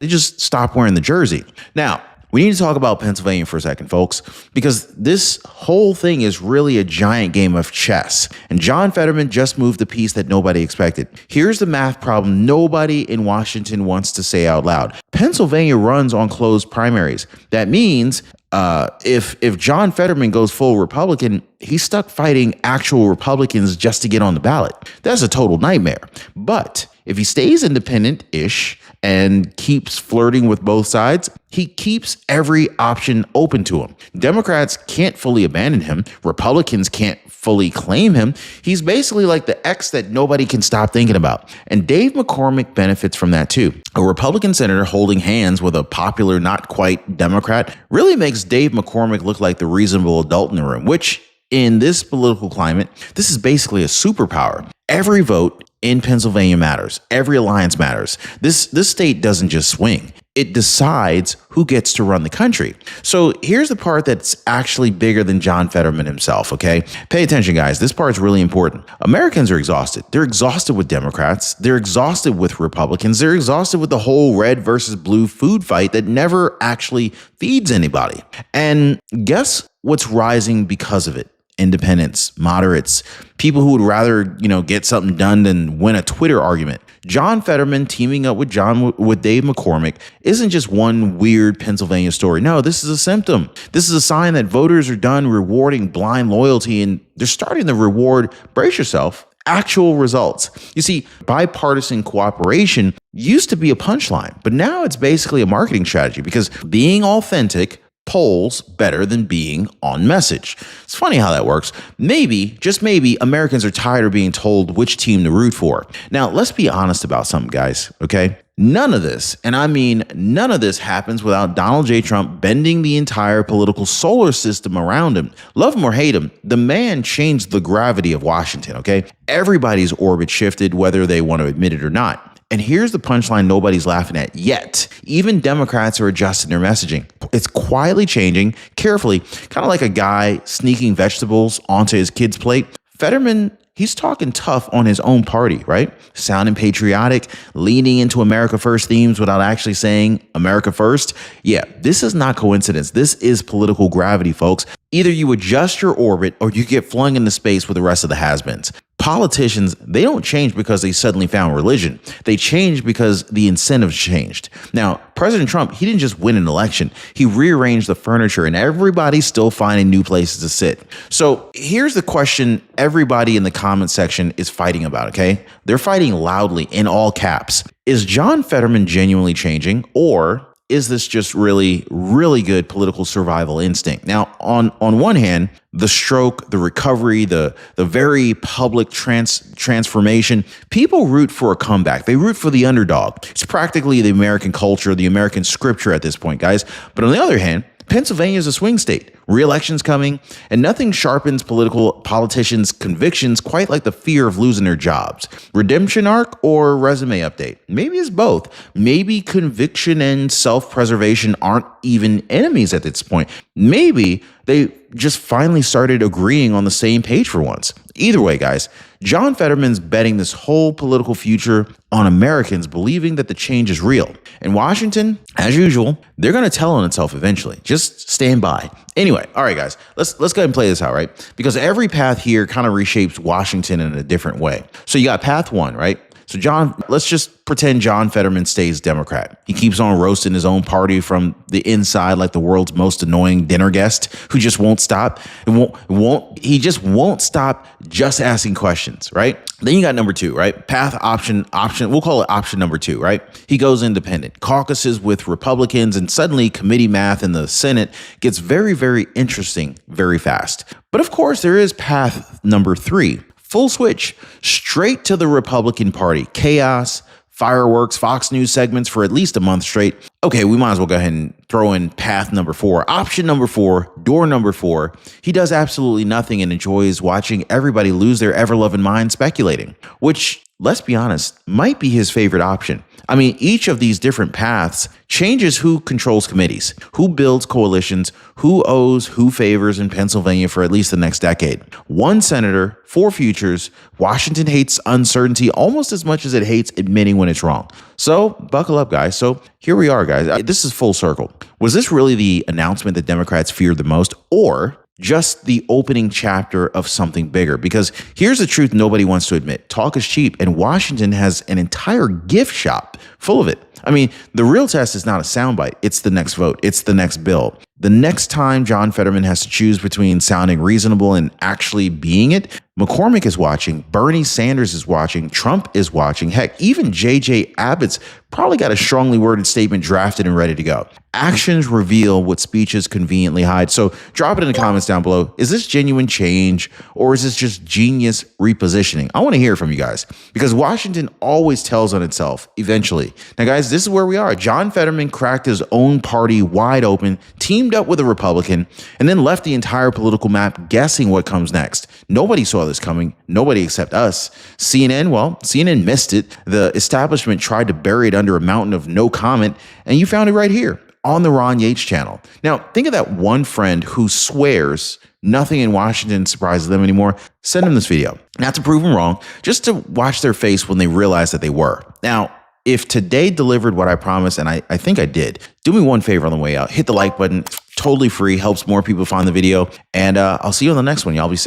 They just stop wearing the jersey. Now, we need to talk about Pennsylvania for a second, folks, because this whole thing is really a giant game of chess. And John Fetterman just moved a piece that nobody expected. Here's the math problem nobody in Washington wants to say out loud. Pennsylvania runs on closed primaries. That means if John Fetterman goes full Republican, he's stuck fighting actual Republicans just to get on the ballot. That's a total nightmare. But if he stays independent-ish and keeps flirting with both sides, he keeps every option open to him. Democrats can't fully abandon him. Republicans can't fully claim him. He's basically like the ex that nobody can stop thinking about. And Dave McCormick benefits from that too. A Republican senator holding hands with a popular, not quite Democrat really makes Dave McCormick look like the reasonable adult in the room, which in this political climate, this is basically a superpower. Every vote in Pennsylvania matters. Every alliance matters. This state doesn't just swing. It decides who gets to run the country. So here's the part that's actually bigger than John Fetterman himself, okay? Pay attention, guys. This part's really important. Americans are exhausted. They're exhausted with Democrats. They're exhausted with Republicans. They're exhausted with the whole red versus blue food fight that never actually feeds anybody. And guess what's rising because of it? Independents, moderates, people who would rather, get something done than win a Twitter argument. John Fetterman teaming up with Dave McCormick isn't just one weird Pennsylvania story. No, this is a symptom. This is a sign that voters are done rewarding blind loyalty and they're starting to reward, brace yourself, actual results. You see, bipartisan cooperation used to be a punchline, but now it's basically a marketing strategy because being authentic polls better than being on message. It's funny how that works. Maybe, just maybe, Americans are tired of being told which team to root for. Now, let's be honest about something, guys, okay? None of this, and I mean none of this happens without Donald J. Trump bending the entire political solar system around him. Love him or hate him, the man changed the gravity of Washington, okay? Everybody's orbit shifted, whether they want to admit it or not. And here's the punchline nobody's laughing at yet. Even Democrats are adjusting their messaging. It's quietly changing, carefully, kind of like a guy sneaking vegetables onto his kid's plate. Fetterman, he's talking tough on his own party, right? Sounding patriotic, leaning into America First themes without actually saying America First. Yeah, this is not coincidence. This is political gravity, folks. Either you adjust your orbit or you get flung into space with the rest of the has-beens. Politicians, they don't change because they suddenly found religion. They change because the incentives changed. Now, President Trump, he didn't just win an election. He rearranged the furniture and everybody's still finding new places to sit. So here's the question everybody in the comment section is fighting about, okay? They're fighting loudly in all caps. Is John Fetterman genuinely changing, or is this just really, really good political survival instinct? Now, on one hand, the stroke, the recovery, the very public transformation, people root for a comeback. They root for the underdog. It's practically the American culture, the American scripture at this point, guys. But on the other hand, Pennsylvania is a swing state. Re-election's coming, and nothing sharpens politicians' convictions quite like the fear of losing their jobs. Redemption arc or resume update? Maybe it's both. Maybe conviction and self-preservation aren't even enemies at this point. Maybe they just finally started agreeing on the same page for once. Either way, guys, John Fetterman's betting this whole political future on Americans believing that the change is real. And Washington, as usual, they're going to tell on itself eventually. Just stand by. Anyway, all right, guys, let's go ahead and play this out, right? Because every path here kind of reshapes Washington in a different way. So you got path one, right? So let's just pretend John Fetterman stays Democrat. He keeps on roasting his own party from the inside like the world's most annoying dinner guest who just won't stop. He just won't stop just asking questions, right? Then you got number two, right? Path option, we'll call it option number two, right? He goes independent, caucuses with Republicans, and suddenly committee math in the Senate gets very, very interesting very fast. But of course, there is path number three. Full switch, straight to the Republican Party. Chaos, fireworks, Fox News segments for at least a month straight. Okay, we might as well go ahead and throw in path number four. Option number four, door number four. He does absolutely nothing and enjoys watching everybody lose their ever-loving mind speculating, which let's be honest, might be his favorite option. I mean, each of these different paths changes who controls committees, who builds coalitions, who owes, who favors in Pennsylvania for at least the next decade. One senator, four futures. Washington hates uncertainty almost as much as it hates admitting when it's wrong. So buckle up, guys. So here we are, guys. This is full circle. Was this really the announcement that Democrats feared the most, or just the opening chapter of something bigger? Because here's the truth nobody wants to admit. Talk is cheap, and Washington has an entire gift shop full of it. I mean, the real test is not a soundbite. It's the next vote. It's the next bill. The next time John Fetterman has to choose between sounding reasonable and actually being it, McCormick is watching, Bernie Sanders is watching, Trump is watching. Heck, even J.J. Abbott's probably got a strongly worded statement drafted and ready to go. Actions reveal what speeches conveniently hide. So drop it in the comments down below. Is this genuine change, or is this just genius repositioning? I want to hear from you guys, because Washington always tells on itself eventually. Now, guys, this is where we are. John Fetterman cracked his own party wide open, teamed up with a Republican, and then left the entire political map guessing what comes next. Nobody saw this coming. Nobody except us. CNN missed it. The establishment tried to bury it under a mountain of no comment, and you found it right here on the Ron Yates channel. Now, think of that one friend who swears nothing in Washington surprises them anymore. Send them this video. Not to prove them wrong, just to watch their face when they realize that they were. Now, if today delivered what I promised, and I think I did, do me one favor on the way out. Hit the like button. Totally free. Helps more people find the video. And I'll see you on the next one. Y'all be safe.